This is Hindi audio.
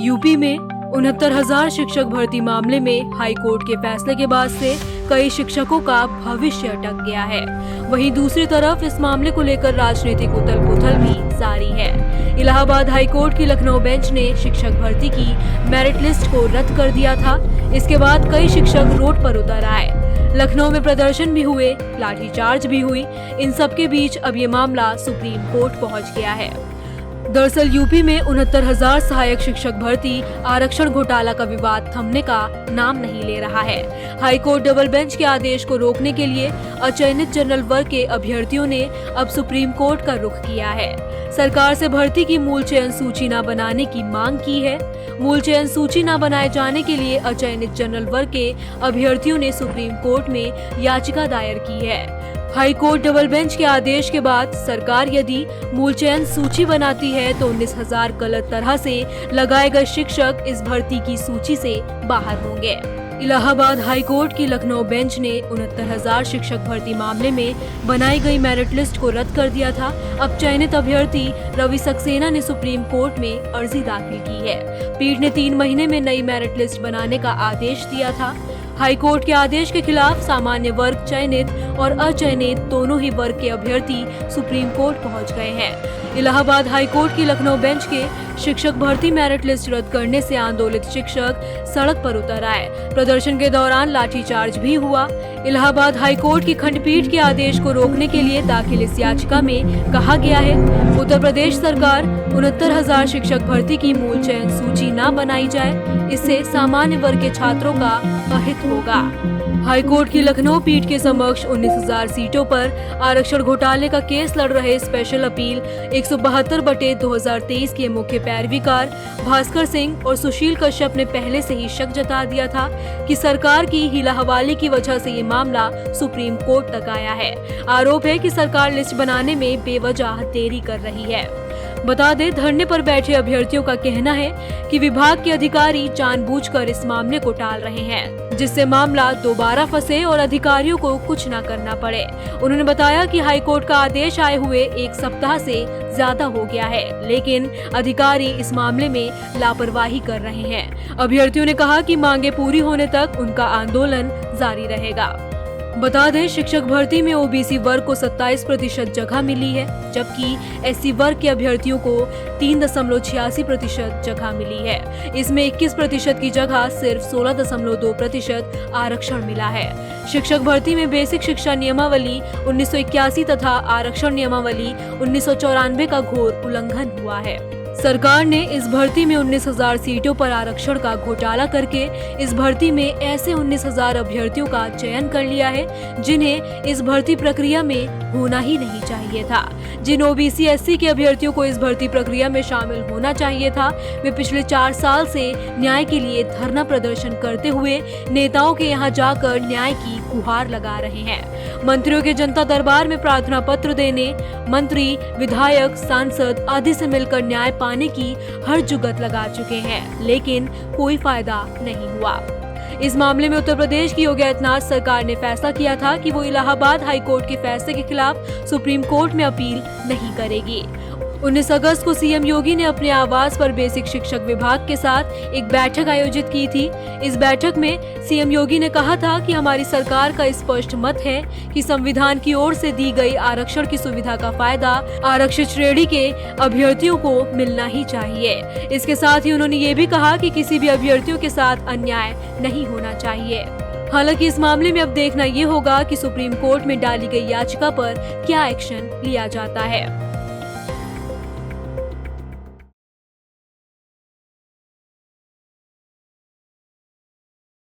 यूपी में 69,000 शिक्षक भर्ती मामले में हाई कोर्ट के फैसले के बाद से कई शिक्षकों का भविष्य अटक गया है। वहीं दूसरी तरफ इस मामले को लेकर राजनीतिक उथल-पुथल भी जारी है। इलाहाबाद हाई कोर्ट की लखनऊ बेंच ने शिक्षक भर्ती की मेरिट लिस्ट को रद्द कर दिया था। इसके बाद कई शिक्षक रोड पर उतर आए। लखनऊ में प्रदर्शन भी हुए, लाठीचार्ज भी हुई। इन सब के बीच अब ये मामला सुप्रीम कोर्ट पहुंच गया है। दरअसल यूपी में 69,000 सहायक शिक्षक भर्ती आरक्षण घोटाला का विवाद थमने का नाम नहीं ले रहा है। हाई कोर्ट डबल बेंच के आदेश को रोकने के लिए अचयनित जनरल वर्ग के अभ्यर्थियों ने अब सुप्रीम कोर्ट का रुख किया है। सरकार से भर्ती की मूल चयन सूची न बनाने की मांग की है। मूल चयन सूची न बनाए जाने के लिए अचयनित जनरल वर्ग के अभ्यर्थियों ने सुप्रीम कोर्ट में याचिका दायर की है। हाई कोर्ट डबल बेंच के आदेश के बाद सरकार यदि मूल चयन सूची बनाती है तो 19,000 गलत तरह से लगाए गए शिक्षक इस भर्ती की सूची से बाहर होंगे। इलाहाबाद हाई कोर्ट की लखनऊ बेंच ने 69,000 शिक्षक भर्ती मामले में बनाई गई मेरिट लिस्ट को रद्द कर दिया था। अब चयनित अभ्यर्थी रवि सक्सेना ने सुप्रीम कोर्ट में अर्जी दाखिल की है। पीठ ने 3 महीने में नई मेरिट लिस्ट बनाने का आदेश दिया था। हाई कोर्ट के आदेश के खिलाफ सामान्य वर्ग, चयनित और अचयनित दोनों ही वर्ग के अभ्यर्थी सुप्रीम कोर्ट पहुंच गए हैं। इलाहाबाद हाई कोर्ट की लखनऊ बेंच के शिक्षक भर्ती मेरिट लिस्ट रद्द करने से आंदोलित शिक्षक सड़क पर उतर आए। प्रदर्शन के दौरान लाठीचार्ज भी हुआ। इलाहाबाद हाई कोर्ट की खंडपीठ के आदेश को रोकने के लिए दाखिल इस याचिका में कहा गया है, उत्तर प्रदेश सरकार 69,000 शिक्षक भर्ती की मूल चयन सूची न बनाई जाए, इससे सामान्य वर्ग के छात्रों का अहित होगा। हाई कोर्ट की लखनऊ पीठ के समक्ष 19,000 सीटों पर आरक्षण घोटाले का केस लड़ रहे स्पेशल अपील 172/2023 के मुख्य पैरवीकार भास्कर सिंह और सुशील कश्यप ने पहले से ही शक जता दिया था कि सरकार की हीला हवाले की वजह से ये मामला सुप्रीम कोर्ट तक आया है। आरोप है कि सरकार लिस्ट बनाने में बेवजह देरी कर रही है। बता दें, धरने पर बैठे अभ्यर्थियों का कहना है कि विभाग के अधिकारी जानबूझकर इस मामले को टाल रहे हैं, जिससे मामला दोबारा फंसे और अधिकारियों को कुछ न करना पड़े। उन्होंने बताया कि हाई कोर्ट का आदेश आए हुए 1 सप्ताह से ज्यादा हो गया है, लेकिन अधिकारी इस मामले में लापरवाही कर रहे हैं। अभ्यर्थियों ने कहा कि मांगे पूरी होने तक उनका आंदोलन जारी रहेगा। बता दें, शिक्षक भर्ती में ओबीसी वर्ग को 27% जगह मिली है, जबकि एससी वर्ग के अभ्यर्थियों को 3.86% जगह मिली है। इसमें 21% की जगह सिर्फ 16.2% आरक्षण मिला है। शिक्षक भर्ती में बेसिक शिक्षा नियमावली 1981 तथा आरक्षण नियमावली 1994 का घोर उल्लंघन हुआ है। सरकार ने इस भर्ती में 19,000 सीटों पर आरक्षण का घोटाला करके इस भर्ती में ऐसे 19,000 अभ्यर्थियों का चयन कर लिया है जिन्हें इस भर्ती प्रक्रिया में होना ही नहीं चाहिए था। जिन ओबीसी एससी के अभ्यर्थियों को इस भर्ती प्रक्रिया में शामिल होना चाहिए था, वे पिछले 4 साल से न्याय के लिए धरना प्रदर्शन करते हुए नेताओं के यहाँ जाकर न्याय की गुहार लगा रहे हैं। मंत्रियों के जनता दरबार में प्रार्थना पत्र देने, मंत्री, विधायक, सांसद आदि से मिलकर न्याय पाने की हर जुगत लगा चुके हैं, लेकिन कोई फायदा नहीं हुआ। इस मामले में उत्तर प्रदेश की योगी आदित्यनाथ सरकार ने फैसला किया था कि वो इलाहाबाद हाई कोर्ट के फैसले के खिलाफ सुप्रीम कोर्ट में अपील नहीं करेगी। 19 अगस्त को सीएम योगी ने अपने आवास पर बेसिक शिक्षक विभाग के साथ एक बैठक आयोजित की थी। इस बैठक में सीएम योगी ने कहा था कि हमारी सरकार का स्पष्ट मत है कि संविधान की ओर से दी गई आरक्षण की सुविधा का फायदा आरक्षित श्रेणी के अभ्यर्थियों को मिलना ही चाहिए। इसके साथ ही उन्होंने ये भी कहा कि किसी भी अभ्यर्थियों के साथ अन्याय नहीं होना चाहिए। हालांकि इस मामले में अब देखना ये होगा कि सुप्रीम कोर्ट में डाली गई याचिका पर क्या एक्शन लिया जाता है।